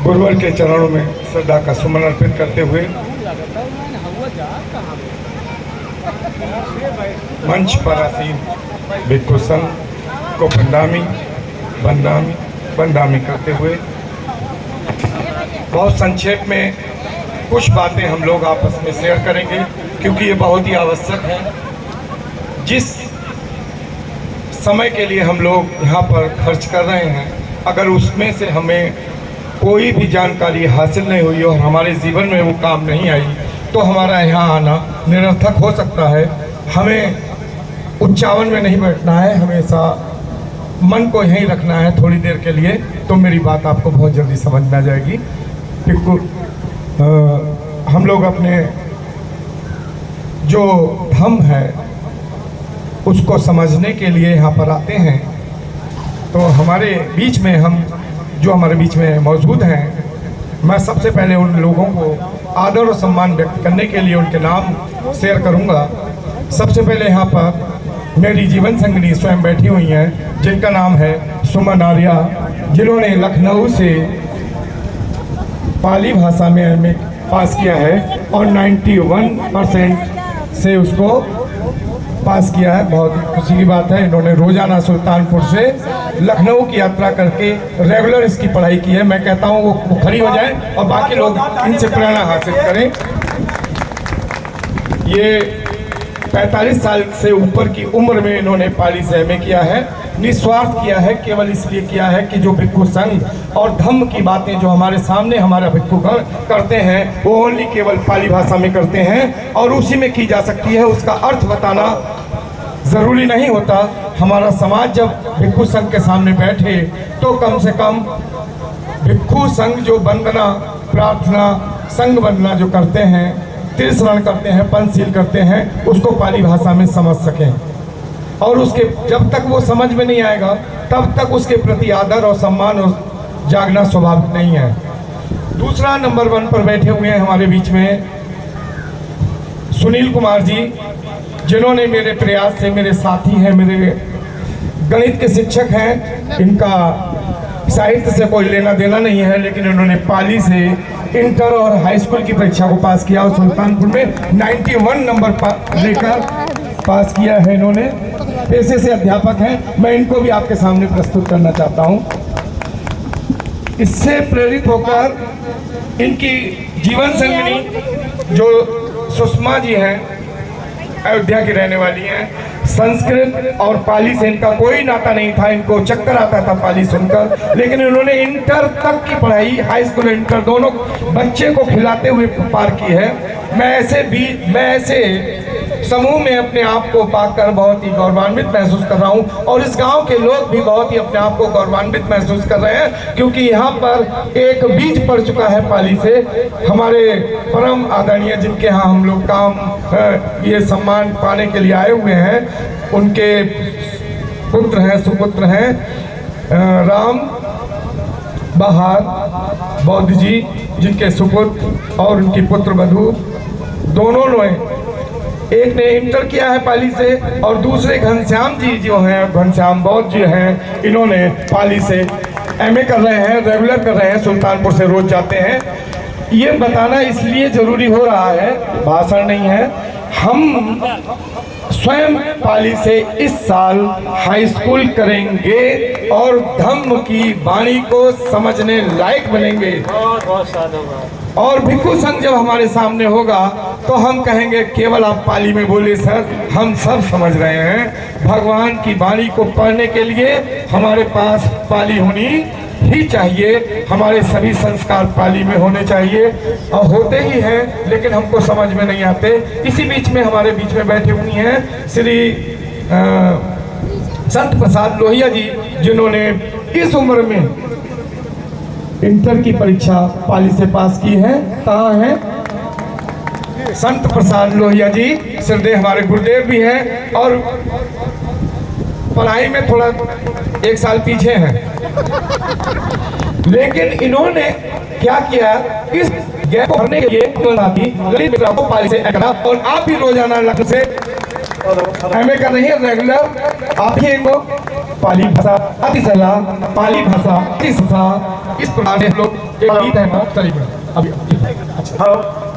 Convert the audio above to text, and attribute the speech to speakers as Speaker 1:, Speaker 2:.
Speaker 1: गुरुवर के चरणों में श्रद्धा का सुमन अर्पित करते हुए मंच पर आसीन भिक्षु संघ को बंदामी करते हुए बहुत संक्षेप में कुछ बातें हम लोग आपस में शेयर करेंगे, क्योंकि ये बहुत ही आवश्यक है। जिस समय के लिए हम लोग यहाँ पर खर्च कर रहे हैं, अगर उसमें से हमें कोई भी जानकारी हासिल नहीं हुई और हमारे जीवन में वो काम नहीं आई, तो हमारा यहाँ आना निरर्थक हो सकता है। हमें उच्चावन में नहीं बैठना है, हमेशा मन को यहीं रखना है थोड़ी देर के लिए, तो मेरी बात आपको बहुत जल्दी समझ में आ जाएगी। हम लोग अपने जो धर्म है उसको समझने के लिए यहाँ पर आते हैं। तो हमारे बीच में हमारे बीच में मौजूद हैं, मैं सबसे पहले उन लोगों को आदर और सम्मान व्यक्त करने के लिए उनके नाम शेयर करूंगा। सबसे पहले यहाँ पर मेरी जीवन संगिनी स्वयं बैठी हुई हैं, जिनका नाम है सुमन आर्या, जिन्होंने लखनऊ से पाली भाषा में एमए पास किया है और 91% से उसको पास किया है। बहुत खुशी की बात है। इन्होंने रोजाना सुल्तानपुर से लखनऊ की यात्रा करके रेगुलर इसकी पढ़ाई की है। मैं कहता हूँ वो खड़ी हो जाए और बाकी लोग इनसे प्रेरणा हासिल करें। ये 45 साल से ऊपर की उम्र में इन्होंने पाली से एमए किया है। निस्वार्थ किया है, केवल इसलिए किया है कि जो भिक्षु संघ और धम्म की बातें जो हमारे सामने हमारा भिक्षुगण करते हैं, वो ओनली केवल पाली भाषा में करते हैं और उसी में की जा सकती है। उसका अर्थ बताना ज़रूरी नहीं होता। हमारा समाज जब भिक्षु संघ के सामने बैठे तो कम से कम भिक्षु संघ जो वंदना, प्रार्थना, संघ वंदना जो करते हैं, त्रिशरण करते हैं, पंचशील करते हैं, उसको पाली भाषा में समझ सकें। और उसके जब तक वो समझ में नहीं आएगा तब तक उसके प्रति आदर और सम्मान और जागना स्वाभाविक नहीं है। दूसरा, नंबर 1 पर बैठे हुए हैं हमारे बीच में सुनील कुमार जी, जिन्होंने मेरे प्रयास से, मेरे साथी हैं, मेरे गणित के शिक्षक हैं। इनका साहित्य से कोई लेना देना नहीं है, लेकिन इन्होंने पाली से इंटर और हाई स्कूल की परीक्षा को पास किया और सुल्तानपुर में 91 नंबर लेकर पास किया है। इन्होंने पेशे से अध्यापक हैं। मैं इनको भी आपके सामने प्रस्तुत करना चाहता हूं। इससे प्रेरित होकर इनकी जीवन संगिनी जो सुषमा जी हैं, अयोध्या की रहने वाली हैं। संस्कृत और पाली से इनका कोई नाता नहीं था, इनको चक्कर आता था पाली सुनकर, लेकिन इन्होंने इंटर तक की पढ़ाई, हाई स्कूल इंटर दोनों बच्चे को खिलाते हुए पार की है। मैं ऐसे समूह में अपने आप को पाकर बहुत ही गौरवान्वित महसूस कर रहा हूं और इस गांव के लोग भी बहुत ही अपने आप को गौरवान्वित महसूस कर रहे हैं, क्योंकि यहाँ पर एक बीज पड़ चुका है पाली से। हमारे परम आदरणीय, जिनके यहाँ हम लोग काम ये सम्मान पाने के लिए आए हुए हैं, उनके पुत्र हैं, सुपुत्र हैं राम बहार बौद्ध जी, जिनके सुपुत्र और उनकी पुत्र वधू दोनों ने, एक ने इंटर किया है पाली से और दूसरे घनश्याम जी जो हैं, घनश्याम बौद्ध जी हैं, इन्होंने पाली से एमए कर रहे हैं, रेगुलर कर रहे हैं, सुल्तानपुर से रोज जाते हैं। ये बताना इसलिए ज़रूरी हो रहा है, भाषण नहीं है। हम स्वयं पाली से इस साल हाई स्कूल करेंगे और धम्म की वाणी को समझने लायक बनेंगे। और भिक्षु संघ जब हमारे सामने होगा तो हम कहेंगे केवल आप पाली में बोले सर, हम सब समझ रहे हैं। भगवान की वाणी को पढ़ने के लिए हमारे पास पाली होनी ही चाहिए। हमारे सभी संस्कार पाली में होने चाहिए और होते ही हैं, लेकिन हमको समझ में नहीं आते। इसी बीच में हमारे बीच में बैठी हुई हैं श्री संत प्रसाद लोहिया जी, जिन्होंने इस उम्र में इंटर की परीक्षा पाली से पास की है। कहाँ है संत प्रसाद लोहिया जी? श्रद्धेय हमारे गुरुदेव भी हैं और पढ़ाई में थोड़ा 1 साल पीछे हैं, लेकिन इन्होंने क्या किया, इस गैप को भरने के लिए पाली से और आप भी रोजाना लखनऊ से एमए कर रही है रेगुलर। आप ही इनको पाली भाषा अति सला, पाली भाषा अति ससा, इस प्रकार से हम लोग एक गीत है ना, चलिए अभी अच्छा।